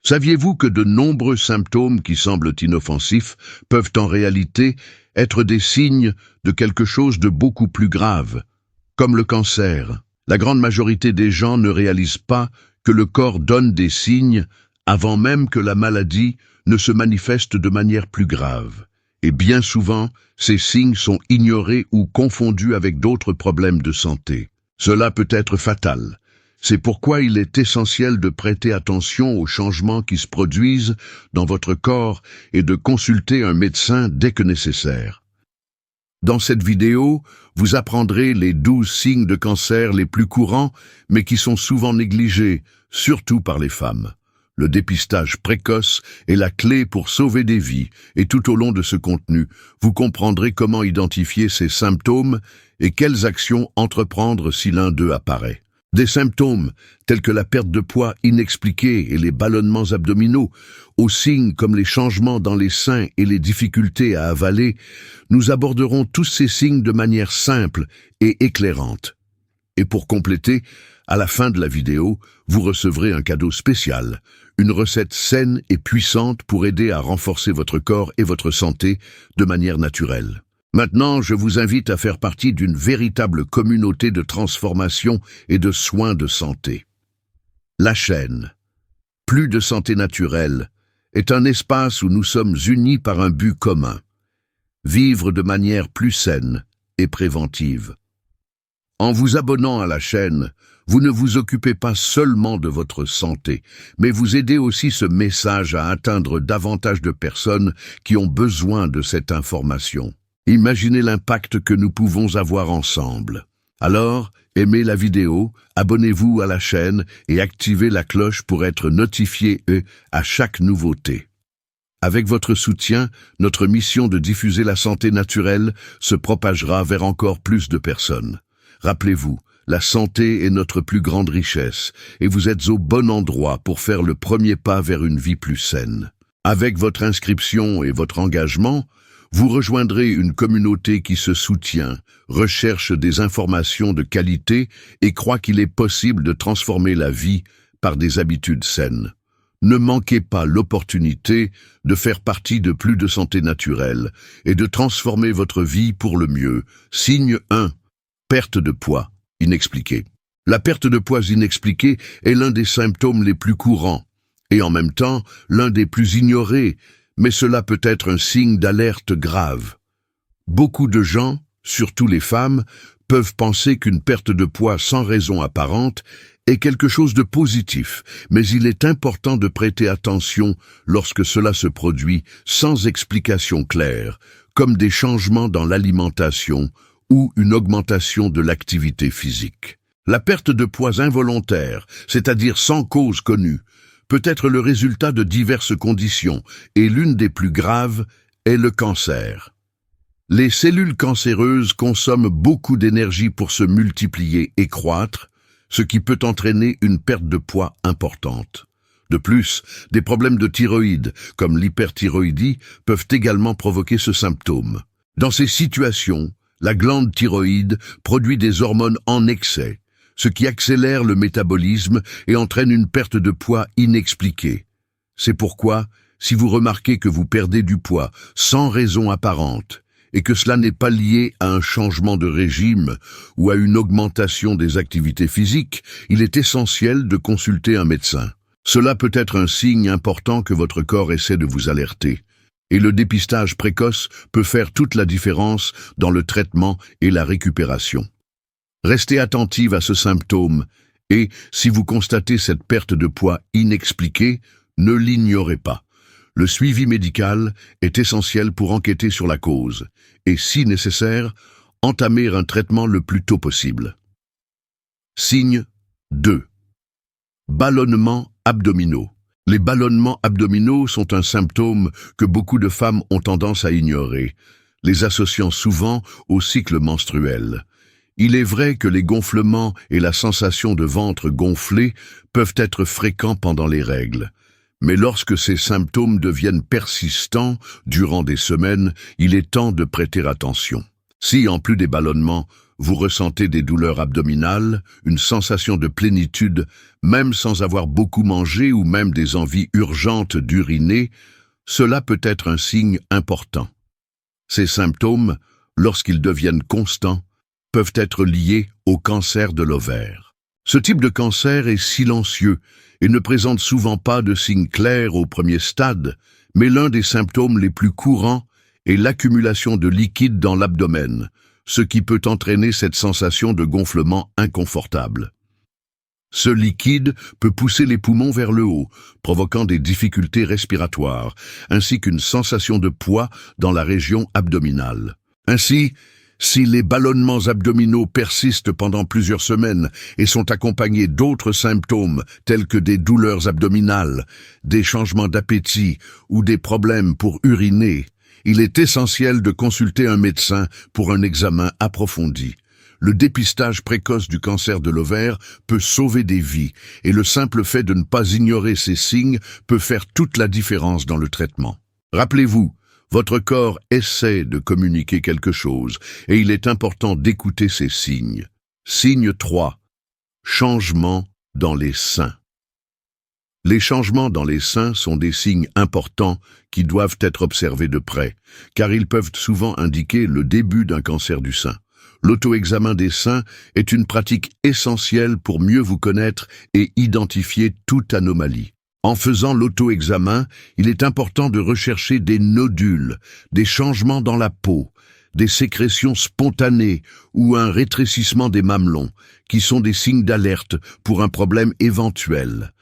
Saviez-vous que de nombreux symptômes qui semblent inoffensifs peuvent en réalité être des signes de quelque chose de beaucoup plus grave, comme le cancer? La grande majorité des gens ne réalisent pas que le corps donne des signes avant même que la maladie ne se manifeste de manière plus grave. Et bien souvent, ces signes sont ignorés ou confondus avec d'autres problèmes de santé. Cela peut être fatal. C'est pourquoi il est essentiel de prêter attention aux changements qui se produisent dans votre corps et de consulter un médecin dès que nécessaire. Dans cette vidéo, vous apprendrez les 12 signes de cancer les plus courants, mais qui sont souvent négligés, surtout par les femmes. Le dépistage précoce est la clé pour sauver des vies, et tout au long de ce contenu, vous comprendrez comment identifier ces symptômes et quelles actions entreprendre si l'un d'eux apparaît. Des symptômes tels que la perte de poids inexpliquée et les ballonnements abdominaux, aux signes comme les changements dans les seins et les difficultés à avaler, nous aborderons tous ces signes de manière simple et éclairante. Et pour compléter, à la fin de la vidéo, vous recevrez un cadeau spécial, une recette saine et puissante pour aider à renforcer votre corps et votre santé de manière naturelle. Maintenant, je vous invite à faire partie d'une véritable communauté de transformation et de soins de santé. La chaîne, Plus de santé naturelle, est un espace où nous sommes unis par un but commun: vivre de manière plus saine et préventive. En vous abonnant à la chaîne, vous ne vous occupez pas seulement de votre santé, mais vous aidez aussi ce message à atteindre davantage de personnes qui ont besoin de cette information. Imaginez l'impact que nous pouvons avoir ensemble. Alors, aimez la vidéo, abonnez-vous à la chaîne et activez la cloche pour être notifié à chaque nouveauté. Avec votre soutien, notre mission de diffuser la santé naturelle se propagera vers encore plus de personnes. Rappelez-vous, la santé est notre plus grande richesse et vous êtes au bon endroit pour faire le premier pas vers une vie plus saine. Avec votre inscription et votre engagement, vous rejoindrez une communauté qui se soutient, recherche des informations de qualité et croit qu'il est possible de transformer la vie par des habitudes saines. Ne manquez pas l'opportunité de faire partie de Plus de santé naturelle et de transformer votre vie pour le mieux. Signe 1. Perte de poids inexpliquée. La perte de poids inexpliquée est l'un des symptômes les plus courants et en même temps l'un des plus ignorés, mais cela peut être un signe d'alerte grave. Beaucoup de gens, surtout les femmes, peuvent penser qu'une perte de poids sans raison apparente est quelque chose de positif, mais il est important de prêter attention lorsque cela se produit sans explication claire, comme des changements dans l'alimentation ou une augmentation de l'activité physique. La perte de poids involontaire, c'est-à-dire sans cause connue, peut être le résultat de diverses conditions, et l'une des plus graves est le cancer. Les cellules cancéreuses consomment beaucoup d'énergie pour se multiplier et croître, ce qui peut entraîner une perte de poids importante. De plus, des problèmes de thyroïde, comme l'hyperthyroïdie, peuvent également provoquer ce symptôme. Dans ces situations, la glande thyroïde produit des hormones en excès, ce qui accélère le métabolisme et entraîne une perte de poids inexpliquée. C'est pourquoi, si vous remarquez que vous perdez du poids sans raison apparente, et que cela n'est pas lié à un changement de régime ou à une augmentation des activités physiques, il est essentiel de consulter un médecin. Cela peut être un signe important que votre corps essaie de vous alerter. Et le dépistage précoce peut faire toute la différence dans le traitement et la récupération. Restez attentive à ce symptôme et, si vous constatez cette perte de poids inexpliquée, ne l'ignorez pas. Le suivi médical est essentiel pour enquêter sur la cause et, si nécessaire, entamer un traitement le plus tôt possible. Signe 2. Ballonnements abdominaux. Les ballonnements abdominaux sont un symptôme que beaucoup de femmes ont tendance à ignorer, les associant souvent au cycle menstruel. Il est vrai que les gonflements et la sensation de ventre gonflé peuvent être fréquents pendant les règles. Mais lorsque ces symptômes deviennent persistants durant des semaines, il est temps de prêter attention. Si, en plus des ballonnements, vous ressentez des douleurs abdominales, une sensation de plénitude, même sans avoir beaucoup mangé ou même des envies urgentes d'uriner, cela peut être un signe important. Ces symptômes, lorsqu'ils deviennent constants, peuvent être liés au cancer de l'ovaire. Ce type de cancer est silencieux et ne présente souvent pas de signes clairs au premier stade, mais l'un des symptômes les plus courants est l'accumulation de liquide dans l'abdomen, ce qui peut entraîner cette sensation de gonflement inconfortable. Ce liquide peut pousser les poumons vers le haut, provoquant des difficultés respiratoires, ainsi qu'une sensation de poids dans la région abdominale. Ainsi, si les ballonnements abdominaux persistent pendant plusieurs semaines et sont accompagnés d'autres symptômes tels que des douleurs abdominales, des changements d'appétit ou des problèmes pour uriner, il est essentiel de consulter un médecin pour un examen approfondi. Le dépistage précoce du cancer de l'ovaire peut sauver des vies et le simple fait de ne pas ignorer ces signes peut faire toute la différence dans le traitement. Rappelez-vous, votre corps essaie de communiquer quelque chose et il est important d'écouter ces signes. Signe 3. Changement dans les seins. Les changements dans les seins sont des signes importants qui doivent être observés de près, car ils peuvent souvent indiquer le début d'un cancer du sein. L'auto-examen des seins est une pratique essentielle pour mieux vous connaître et identifier toute anomalie. En faisant l'auto-examen, il est important de rechercher des nodules, des changements dans la peau, des sécrétions spontanées ou un rétrécissement des mamelons, qui sont des signes d'alerte pour un problème éventuel.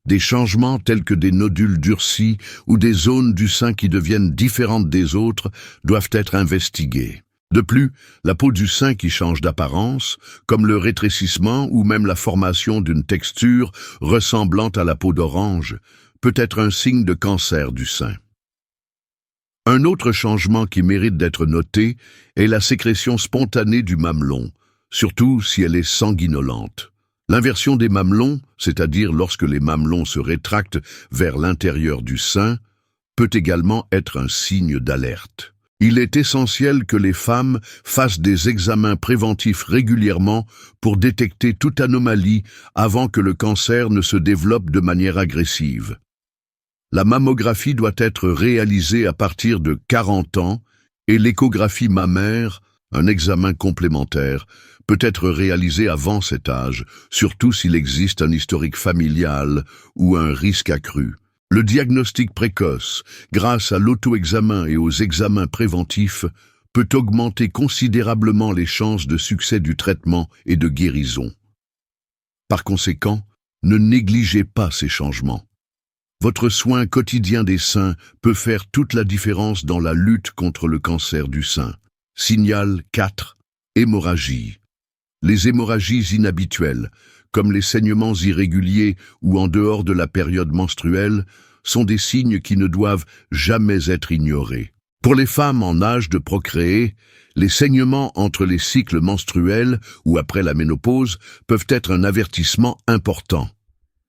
Des changements tels que des nodules durcis ou des zones du sein qui deviennent différentes des autres doivent être investigués. De plus, la peau du sein qui change d'apparence, comme le rétrécissement ou même la formation d'une texture ressemblant à la peau d'orange, peut être un signe de cancer du sein. Un autre changement qui mérite d'être noté est la sécrétion spontanée du mamelon, surtout si elle est sanguinolente. L'inversion des mamelons, c'est-à-dire lorsque les mamelons se rétractent vers l'intérieur du sein, peut également être un signe d'alerte. Il est essentiel que les femmes fassent des examens préventifs régulièrement pour détecter toute anomalie avant que le cancer ne se développe de manière agressive. La mammographie doit être réalisée à partir de 40 ans et l'échographie mammaire, un examen complémentaire, peut être réalisé avant cet âge, surtout s'il existe un historique familial ou un risque accru. Le diagnostic précoce, grâce à l'auto-examen et aux examens préventifs, peut augmenter considérablement les chances de succès du traitement et de guérison. Par conséquent, ne négligez pas ces changements. Votre soin quotidien des seins peut faire toute la différence dans la lutte contre le cancer du sein. Signal 4. Hémorragie. Les hémorragies inhabituelles, comme les saignements irréguliers ou en dehors de la période menstruelle, sont des signes qui ne doivent jamais être ignorés. Pour les femmes en âge de procréer, les saignements entre les cycles menstruels ou après la ménopause peuvent être un avertissement important.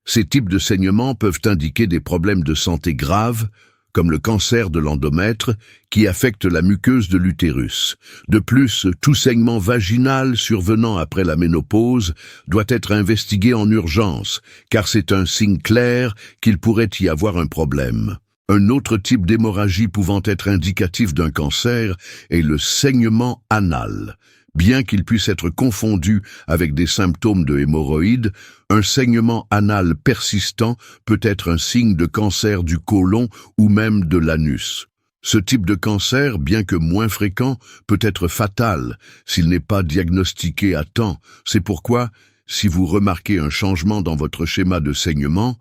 Ces types de saignements peuvent indiquer des problèmes de santé graves, comme le cancer de l'endomètre, qui affecte la muqueuse de l'utérus. De plus, tout saignement vaginal survenant après la ménopause doit être investigué en urgence, car c'est un signe clair qu'il pourrait y avoir un problème. Un autre type d'hémorragie pouvant être indicatif d'un cancer est le saignement anal. Bien qu'il puisse être confondu avec des symptômes de hémorroïdes, un saignement anal persistant peut être un signe de cancer du côlon ou même de l'anus. Ce type de cancer, bien que moins fréquent, peut être fatal s'il n'est pas diagnostiqué à temps. C'est pourquoi, si vous remarquez un changement dans votre schéma de saignement,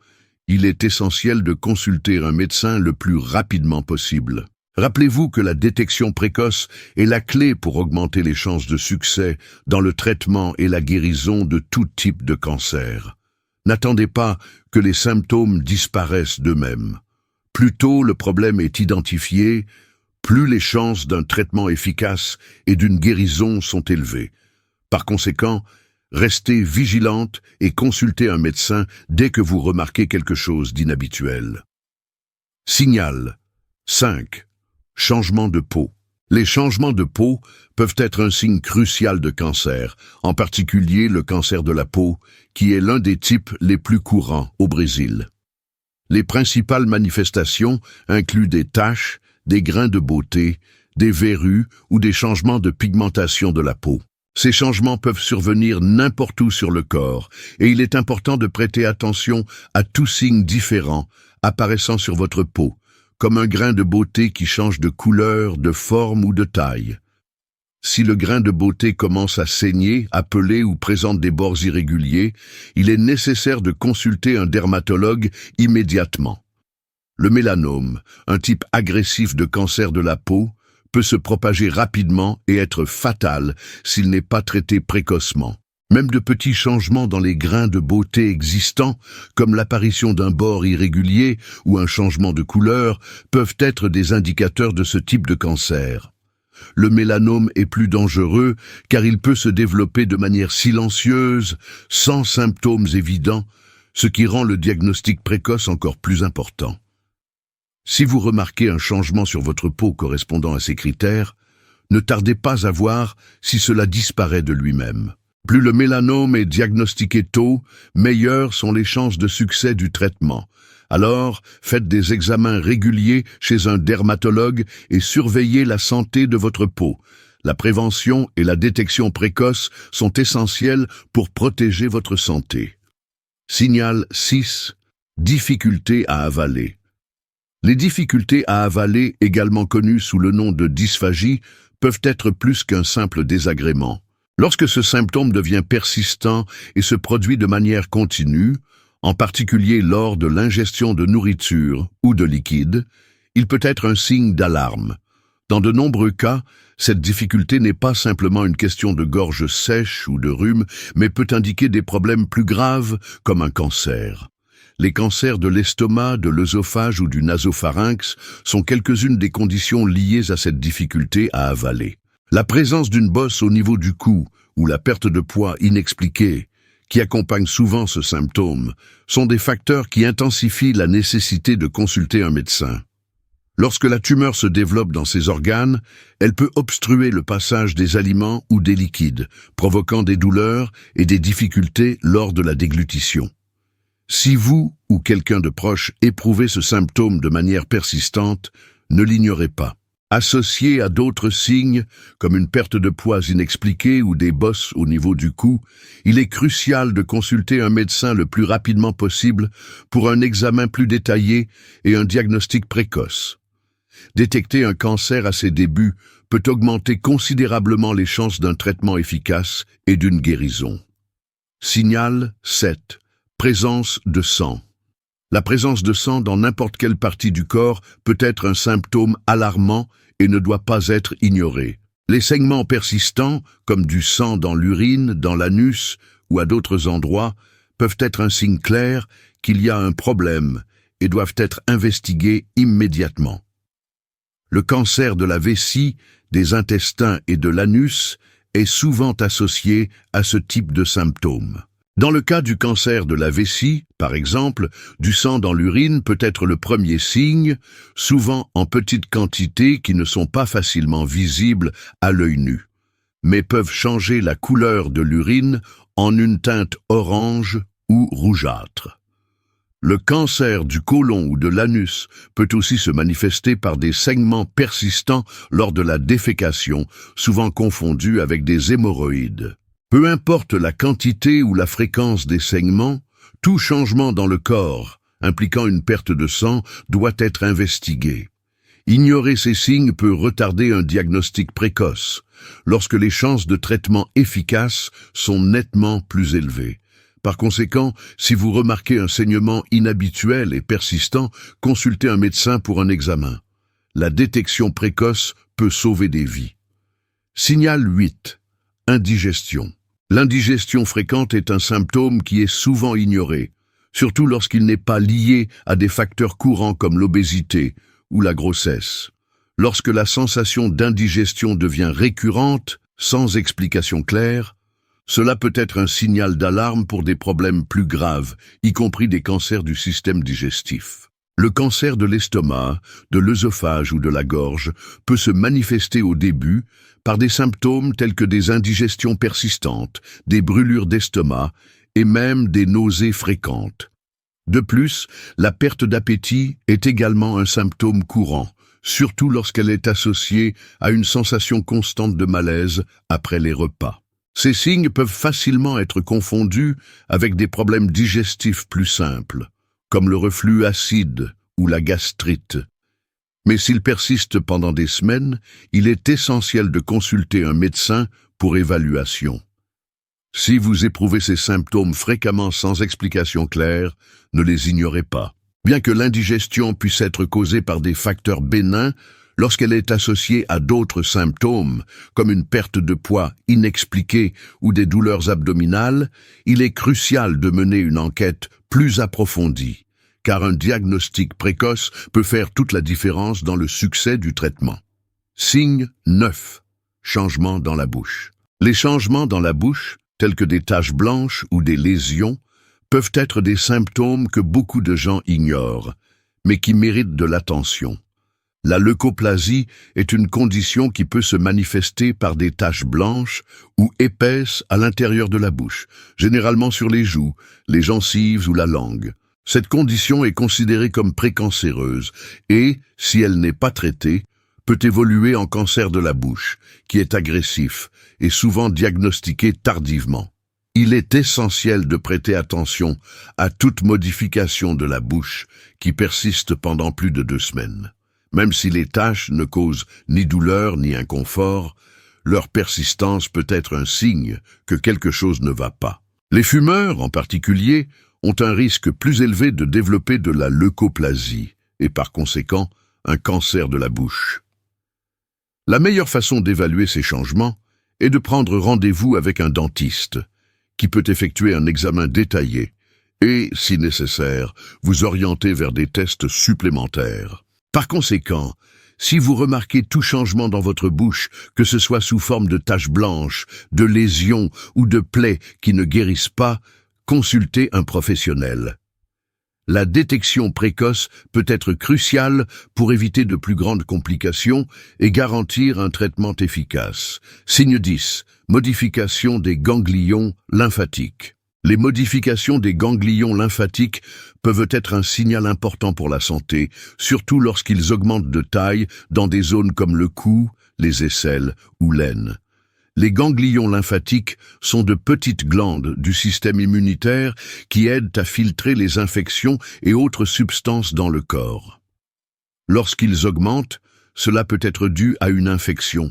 il est essentiel de consulter un médecin le plus rapidement possible. Rappelez-vous que la détection précoce est la clé pour augmenter les chances de succès dans le traitement et la guérison de tout type de cancer. N'attendez pas que les symptômes disparaissent d'eux-mêmes. Plus tôt le problème est identifié, plus les chances d'un traitement efficace et d'une guérison sont élevées. Par conséquent, restez vigilante et consultez un médecin dès que vous remarquez quelque chose d'inhabituel. Signal 5. Changement de peau. Les changements de peau peuvent être un signe crucial de cancer, en particulier le cancer de la peau, qui est l'un des types les plus courants au Brésil. Les principales manifestations incluent des taches, des grains de beauté, des verrues ou des changements de pigmentation de la peau. Ces changements peuvent survenir n'importe où sur le corps, et il est important de prêter attention à tout signe différent apparaissant sur votre peau, comme un grain de beauté qui change de couleur, de forme ou de taille. Si le grain de beauté commence à saigner, à peler ou présente des bords irréguliers, il est nécessaire de consulter un dermatologue immédiatement. Le mélanome, un type agressif de cancer de la peau, peut se propager rapidement et être fatal s'il n'est pas traité précocement. Même de petits changements dans les grains de beauté existants, comme l'apparition d'un bord irrégulier ou un changement de couleur, peuvent être des indicateurs de ce type de cancer. Le mélanome est plus dangereux car il peut se développer de manière silencieuse, sans symptômes évidents, ce qui rend le diagnostic précoce encore plus important. Si vous remarquez un changement sur votre peau correspondant à ces critères, ne tardez pas à voir si cela disparaît de lui-même. Plus le mélanome est diagnostiqué tôt, meilleures sont les chances de succès du traitement. Alors, faites des examens réguliers chez un dermatologue et surveillez la santé de votre peau. La prévention et la détection précoce sont essentielles pour protéger votre santé. Signal 6. Difficulté à avaler. Les difficultés à avaler, également connues sous le nom de dysphagie, peuvent être plus qu'un simple désagrément. Lorsque ce symptôme devient persistant et se produit de manière continue, en particulier lors de l'ingestion de nourriture ou de liquide, il peut être un signe d'alarme. Dans de nombreux cas, cette difficulté n'est pas simplement une question de gorge sèche ou de rhume, mais peut indiquer des problèmes plus graves comme un cancer. Les cancers de l'estomac, de l'œsophage ou du nasopharynx sont quelques-unes des conditions liées à cette difficulté à avaler. La présence d'une bosse au niveau du cou ou la perte de poids inexpliquée, qui accompagnent souvent ce symptôme, sont des facteurs qui intensifient la nécessité de consulter un médecin. Lorsque la tumeur se développe dans ces organes, elle peut obstruer le passage des aliments ou des liquides, provoquant des douleurs et des difficultés lors de la déglutition. Si vous ou quelqu'un de proche éprouvez ce symptôme de manière persistante, ne l'ignorez pas. Associé à d'autres signes, comme une perte de poids inexpliquée ou des bosses au niveau du cou, il est crucial de consulter un médecin le plus rapidement possible pour un examen plus détaillé et un diagnostic précoce. Détecter un cancer à ses débuts peut augmenter considérablement les chances d'un traitement efficace et d'une guérison. Signal 7. Présence de sang. La présence de sang dans n'importe quelle partie du corps peut être un symptôme alarmant et ne doit pas être ignoré. Les saignements persistants, comme du sang dans l'urine, dans l'anus ou à d'autres endroits, peuvent être un signe clair qu'il y a un problème et doivent être investigués immédiatement. Le cancer de la vessie, des intestins et de l'anus est souvent associé à ce type de symptômes. Dans le cas du cancer de la vessie, par exemple, du sang dans l'urine peut être le premier signe, souvent en petites quantités qui ne sont pas facilement visibles à l'œil nu, mais peuvent changer la couleur de l'urine en une teinte orange ou rougeâtre. Le cancer du côlon ou de l'anus peut aussi se manifester par des saignements persistants lors de la défécation, souvent confondus avec des hémorroïdes. Peu importe la quantité ou la fréquence des saignements, tout changement dans le corps, impliquant une perte de sang, doit être investigué. Ignorer ces signes peut retarder un diagnostic précoce, lorsque les chances de traitement efficace sont nettement plus élevées. Par conséquent, si vous remarquez un saignement inhabituel et persistant, consultez un médecin pour un examen. La détection précoce peut sauver des vies. Signal 8. Indigestion. L'indigestion fréquente est un symptôme qui est souvent ignoré, surtout lorsqu'il n'est pas lié à des facteurs courants comme l'obésité ou la grossesse. Lorsque la sensation d'indigestion devient récurrente, sans explication claire, cela peut être un signal d'alarme pour des problèmes plus graves, y compris des cancers du système digestif. Le cancer de l'estomac, de l'œsophage ou de la gorge peut se manifester au début par des symptômes tels que des indigestions persistantes, des brûlures d'estomac et même des nausées fréquentes. De plus, la perte d'appétit est également un symptôme courant, surtout lorsqu'elle est associée à une sensation constante de malaise après les repas. Ces signes peuvent facilement être confondus avec des problèmes digestifs plus simples, comme le reflux acide ou la gastrite. Mais s'ils persistent pendant des semaines, il est essentiel de consulter un médecin pour évaluation. Si vous éprouvez ces symptômes fréquemment sans explication claire, ne les ignorez pas. Bien que l'indigestion puisse être causée par des facteurs bénins, lorsqu'elle est associée à d'autres symptômes, comme une perte de poids inexpliquée ou des douleurs abdominales, il est crucial de mener une enquête plus approfondie, car un diagnostic précoce peut faire toute la différence dans le succès du traitement. Signe 9. Changements dans la bouche. Les changements dans la bouche, tels que des taches blanches ou des lésions, peuvent être des symptômes que beaucoup de gens ignorent, mais qui méritent de l'attention. La leucoplasie est une condition qui peut se manifester par des taches blanches ou épaisses à l'intérieur de la bouche, généralement sur les joues, les gencives ou la langue. Cette condition est considérée comme précancéreuse et, si elle n'est pas traitée, peut évoluer en cancer de la bouche, qui est agressif et souvent diagnostiqué tardivement. Il est essentiel de prêter attention à toute modification de la bouche qui persiste pendant plus de 2 semaines. Même si les taches ne causent ni douleur ni inconfort, leur persistance peut être un signe que quelque chose ne va pas. Les fumeurs, en particulier, ont un risque plus élevé de développer de la leucoplasie et par conséquent un cancer de la bouche. La meilleure façon d'évaluer ces changements est de prendre rendez-vous avec un dentiste qui peut effectuer un examen détaillé et, si nécessaire, vous orienter vers des tests supplémentaires. Par conséquent, si vous remarquez tout changement dans votre bouche, que ce soit sous forme de taches blanches, de lésions ou de plaies qui ne guérissent pas, consultez un professionnel. La détection précoce peut être cruciale pour éviter de plus grandes complications et garantir un traitement efficace. Signe 10. Modification des ganglions lymphatiques. Les modifications des ganglions lymphatiques peuvent être un signal important pour la santé, surtout lorsqu'ils augmentent de taille dans des zones comme le cou, les aisselles ou l'aine. Les ganglions lymphatiques sont de petites glandes du système immunitaire qui aident à filtrer les infections et autres substances dans le corps. Lorsqu'ils augmentent, cela peut être dû à une infection,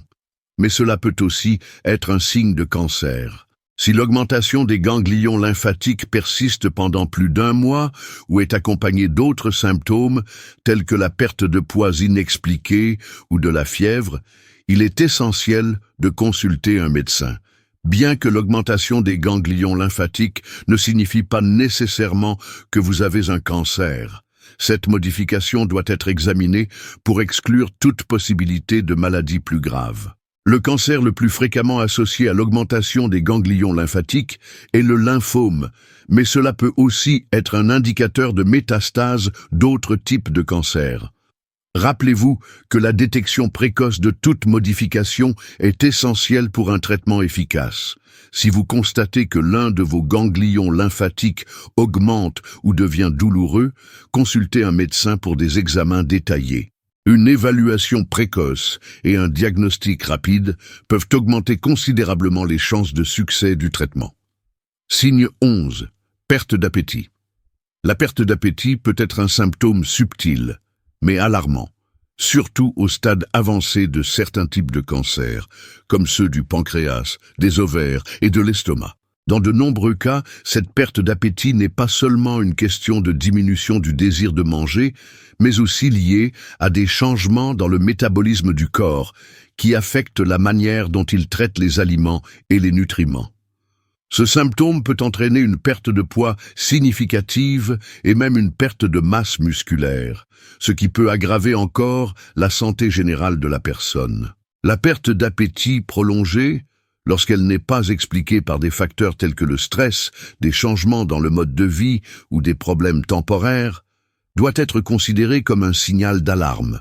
mais cela peut aussi être un signe de cancer. Si l'augmentation des ganglions lymphatiques persiste pendant plus d'1 mois ou est accompagnée d'autres symptômes tels que la perte de poids inexpliquée ou de la fièvre, il est essentiel de consulter un médecin. Bien que l'augmentation des ganglions lymphatiques ne signifie pas nécessairement que vous avez un cancer, cette modification doit être examinée pour exclure toute possibilité de maladie plus grave. Le cancer le plus fréquemment associé à l'augmentation des ganglions lymphatiques est le lymphome, mais cela peut aussi être un indicateur de métastase d'autres types de cancers. Rappelez-vous que la détection précoce de toute modification est essentielle pour un traitement efficace. Si vous constatez que l'un de vos ganglions lymphatiques augmente ou devient douloureux, consultez un médecin pour des examens détaillés. Une évaluation précoce et un diagnostic rapide peuvent augmenter considérablement les chances de succès du traitement. Signe 11. Perte d'appétit. La perte d'appétit peut être un symptôme subtil, mais alarmant, surtout au stade avancé de certains types de cancers, comme ceux du pancréas, des ovaires et de l'estomac. Dans de nombreux cas, cette perte d'appétit n'est pas seulement une question de diminution du désir de manger, mais aussi liée à des changements dans le métabolisme du corps qui affectent la manière dont il traite les aliments et les nutriments. Ce symptôme peut entraîner une perte de poids significative et même une perte de masse musculaire, ce qui peut aggraver encore la santé générale de la personne. La perte d'appétit prolongée, lorsqu'elle n'est pas expliquée par des facteurs tels que le stress, des changements dans le mode de vie ou des problèmes temporaires, doit être considéré comme un signal d'alarme.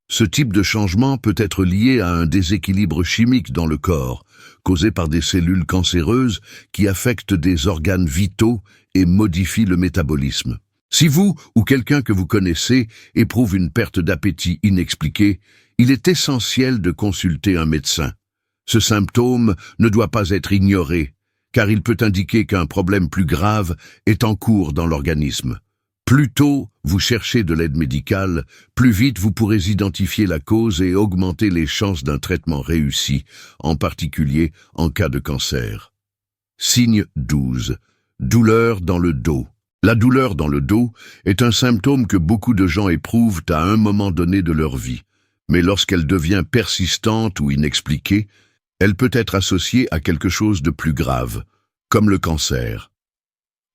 Ce type de changement peut être lié à un déséquilibre chimique dans le corps, causé par des cellules cancéreuses qui affectent des organes vitaux et modifient le métabolisme. Si vous ou quelqu'un que vous connaissez éprouve une perte d'appétit inexpliquée, il est essentiel de consulter un médecin. Ce symptôme ne doit pas être ignoré, car il peut indiquer qu'un problème plus grave est en cours dans l'organisme. Plus tôt vous cherchez de l'aide médicale, plus vite vous pourrez identifier la cause et augmenter les chances d'un traitement réussi, en particulier en cas de cancer. Signe 12. Douleur dans le dos. La douleur dans le dos est un symptôme que beaucoup de gens éprouvent à un moment donné de leur vie, mais lorsqu'elle devient persistante ou inexpliquée, elle peut être associée à quelque chose de plus grave, comme le cancer.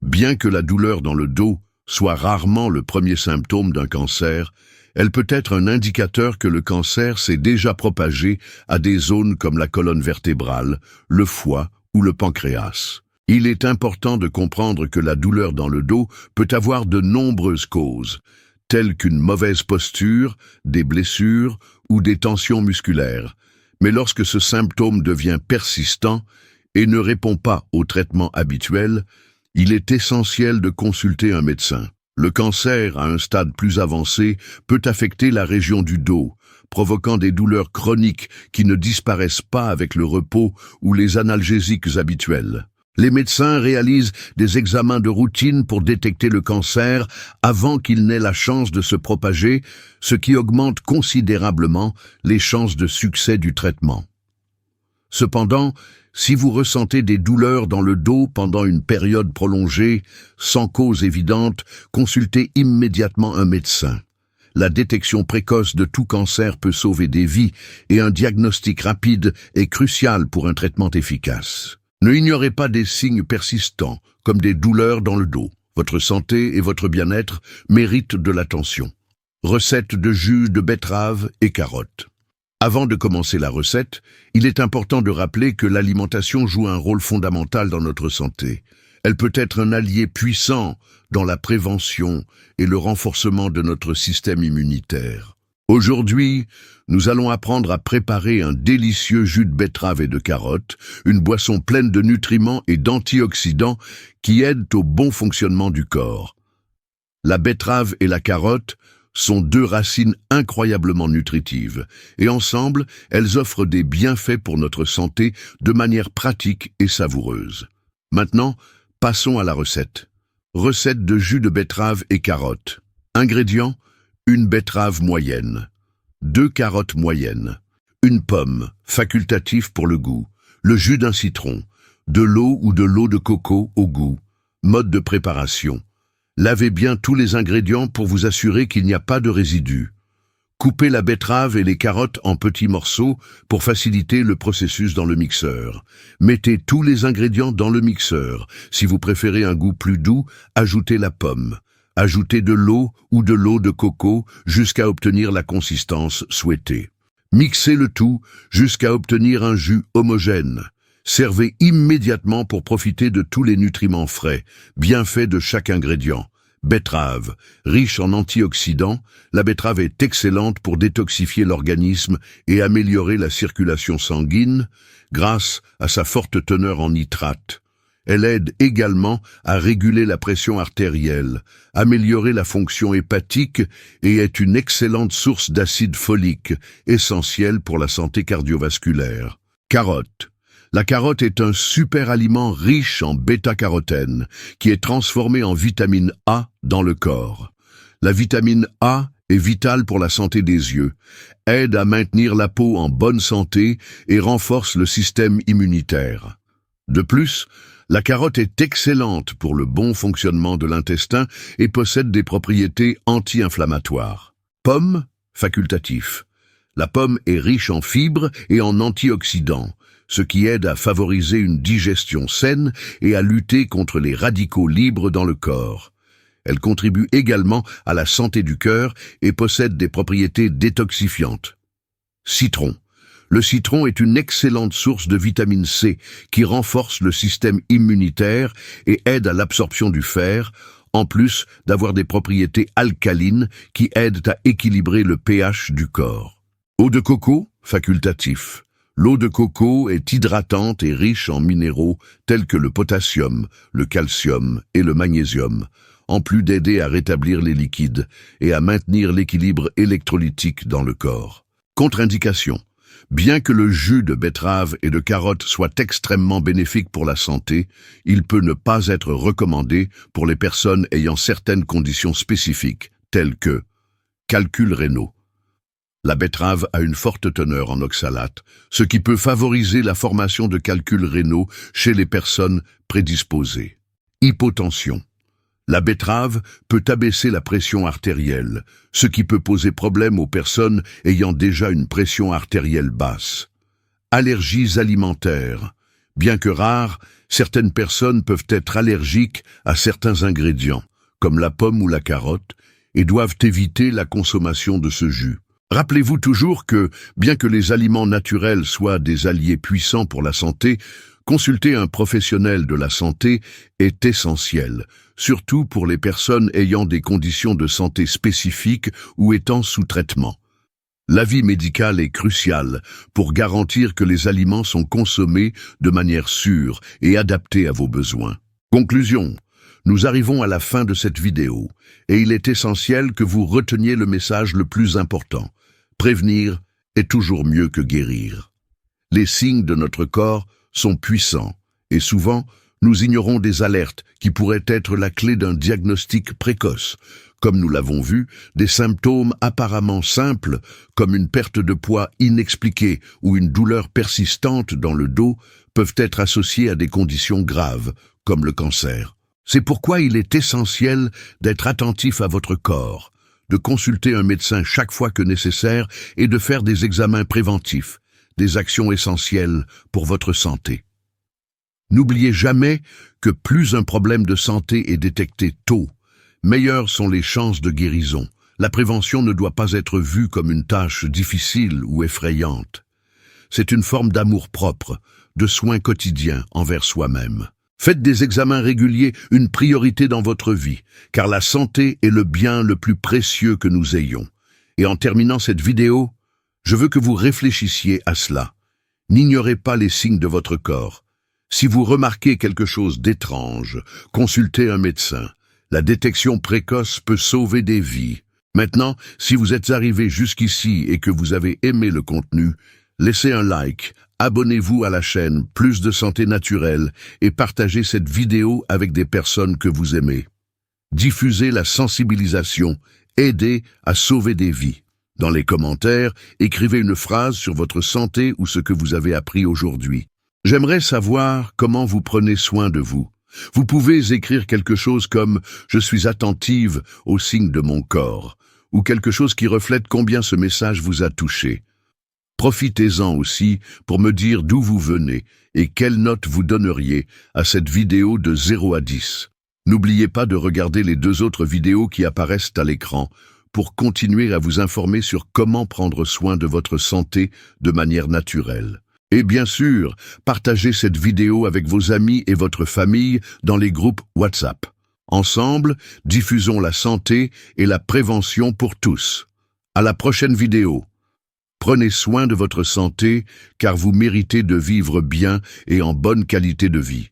Bien que la douleur dans le dos soit rarement le premier symptôme d'un cancer, elle peut être un indicateur que le cancer s'est déjà propagé à des zones comme la colonne vertébrale, le foie ou le pancréas. Il est important de comprendre que la douleur dans le dos peut avoir de nombreuses causes, telles qu'une mauvaise posture, des blessures ou des tensions musculaires. Mais lorsque ce symptôme devient persistant et ne répond pas au traitement habituel, il est essentiel de consulter un médecin. Le cancer, à un stade plus avancé, peut affecter la région du dos, provoquant des douleurs chroniques qui ne disparaissent pas avec le repos ou les analgésiques habituels. Les médecins réalisent des examens de routine pour détecter le cancer avant qu'il n'ait la chance de se propager, ce qui augmente considérablement les chances de succès du traitement. Cependant, si vous ressentez des douleurs dans le dos pendant une période prolongée, sans cause évidente, consultez immédiatement un médecin. La détection précoce de tout cancer peut sauver des vies et un diagnostic rapide est crucial pour un traitement efficace. Ne ignorez pas des signes persistants, comme des douleurs dans le dos. Votre santé et votre bien-être méritent de l'attention. Recette de jus de betterave et carotte. Avant de commencer la recette, il est important de rappeler que l'alimentation joue un rôle fondamental dans notre santé. Elle peut être un allié puissant dans la prévention et le renforcement de notre système immunitaire. Aujourd'hui, nous allons apprendre à préparer un délicieux jus de betterave et de carotte, une boisson pleine de nutriments et d'antioxydants qui aident au bon fonctionnement du corps. La betterave et la carotte sont deux racines incroyablement nutritives, et ensemble, elles offrent des bienfaits pour notre santé de manière pratique et savoureuse. Maintenant, passons à la recette. Recette de jus de betterave et carotte. Ingrédients: une betterave moyenne, 2 carottes moyennes, une pomme, facultatif pour le goût, le jus d'un citron, de l'eau ou de l'eau de coco au goût. Mode de préparation: lavez bien tous les ingrédients pour vous assurer qu'il n'y a pas de résidus. Coupez la betterave et les carottes en petits morceaux pour faciliter le processus dans le mixeur. Mettez tous les ingrédients dans le mixeur. Si vous préférez un goût plus doux, ajoutez la pomme. Ajoutez de l'eau ou de l'eau de coco jusqu'à obtenir la consistance souhaitée. Mixez le tout jusqu'à obtenir un jus homogène. Servez immédiatement pour profiter de tous les nutriments frais, bienfaits de chaque ingrédient. Betterave. Riche en antioxydants, la betterave est excellente pour détoxifier l'organisme et améliorer la circulation sanguine grâce à sa forte teneur en nitrates. Elle aide également à réguler la pression artérielle, améliorer la fonction hépatique et est une excellente source d'acide folique, essentielle pour la santé cardiovasculaire. Carotte. La carotte est un super aliment riche en bêta-carotène, qui est transformé en vitamine A dans le corps. La vitamine A est vitale pour la santé des yeux, aide à maintenir la peau en bonne santé et renforce le système immunitaire. De plus, la carotte est excellente pour le bon fonctionnement de l'intestin et possède des propriétés anti-inflammatoires. Pomme, facultatif. La pomme est riche en fibres et en antioxydants, ce qui aide à favoriser une digestion saine et à lutter contre les radicaux libres dans le corps. Elle contribue également à la santé du cœur et possède des propriétés détoxifiantes. Citron. Le citron est une excellente source de vitamine C qui renforce le système immunitaire et aide à l'absorption du fer, en plus d'avoir des propriétés alcalines qui aident à équilibrer le pH du corps. Eau de coco, facultatif. L'eau de coco est hydratante et riche en minéraux tels que le potassium, le calcium et le magnésium, en plus d'aider à rétablir les liquides et à maintenir l'équilibre électrolytique dans le corps. Contre-indication. Bien que le jus de betterave et de carotte soit extrêmement bénéfique pour la santé, il peut ne pas être recommandé pour les personnes ayant certaines conditions spécifiques, telles que calculs rénaux. La betterave a une forte teneur en oxalate, ce qui peut favoriser la formation de calculs rénaux chez les personnes prédisposées. Hypotension. La betterave peut abaisser la pression artérielle, ce qui peut poser problème aux personnes ayant déjà une pression artérielle basse. Allergies alimentaires. Bien que rares, certaines personnes peuvent être allergiques à certains ingrédients, comme la pomme ou la carotte, et doivent éviter la consommation de ce jus. Rappelez-vous toujours que, bien que les aliments naturels soient des alliés puissants pour la santé, consulter un professionnel de la santé est essentiel, surtout pour les personnes ayant des conditions de santé spécifiques ou étant sous traitement. L'avis médical est crucial pour garantir que les aliments sont consommés de manière sûre et adaptée à vos besoins. Conclusion. Nous arrivons à la fin de cette vidéo, et il est essentiel que vous reteniez le message le plus important. Prévenir est toujours mieux que guérir. Les signes de notre corps sont puissants, et souvent, nous ignorons des alertes qui pourraient être la clé d'un diagnostic précoce. Comme nous l'avons vu, des symptômes apparemment simples, comme une perte de poids inexpliquée ou une douleur persistante dans le dos, peuvent être associés à des conditions graves, comme le cancer. C'est pourquoi il est essentiel d'être attentif à votre corps, de consulter un médecin chaque fois que nécessaire et de faire des examens préventifs, des actions essentielles pour votre santé. N'oubliez jamais que plus un problème de santé est détecté tôt, meilleures sont les chances de guérison. La prévention ne doit pas être vue comme une tâche difficile ou effrayante. C'est une forme d'amour-propre, de soins quotidiens envers soi-même. Faites des examens réguliers une priorité dans votre vie, car la santé est le bien le plus précieux que nous ayons. Et en terminant cette vidéo, je veux que vous réfléchissiez à cela. N'ignorez pas les signes de votre corps. Si vous remarquez quelque chose d'étrange, consultez un médecin. La détection précoce peut sauver des vies. Maintenant, si vous êtes arrivé jusqu'ici et que vous avez aimé le contenu, laissez un like, abonnez-vous à la chaîne Plus de Santé Naturelle et partagez cette vidéo avec des personnes que vous aimez. Diffusez la sensibilisation, aidez à sauver des vies. Dans les commentaires, écrivez une phrase sur votre santé ou ce que vous avez appris aujourd'hui. J'aimerais savoir comment vous prenez soin de vous. Vous pouvez écrire quelque chose comme « Je suis attentive aux signes de mon corps » ou quelque chose qui reflète combien ce message vous a touché. Profitez-en aussi pour me dire d'où vous venez et quelle note vous donneriez à cette vidéo de 0 à 10. N'oubliez pas de regarder les 2 autres vidéos qui apparaissent à l'écran pour continuer à vous informer sur comment prendre soin de votre santé de manière naturelle. Et bien sûr, partagez cette vidéo avec vos amis et votre famille dans les groupes WhatsApp. Ensemble, diffusons la santé et la prévention pour tous. À la prochaine vidéo. Prenez soin de votre santé car vous méritez de vivre bien et en bonne qualité de vie.